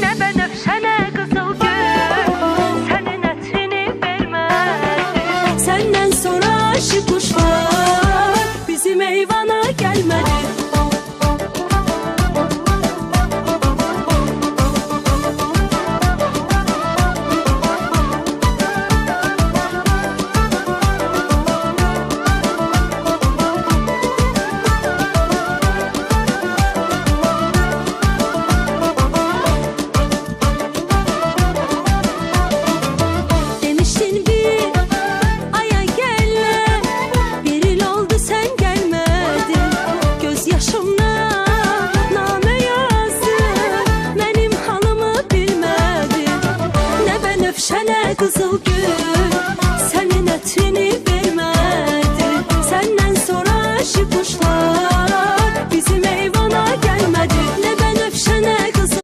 Ne ben öpsene kızıl gül, senin etini vermedi. Senden sonra aşık kuşlar bizim eyvana gelmedi. Kızıl gül.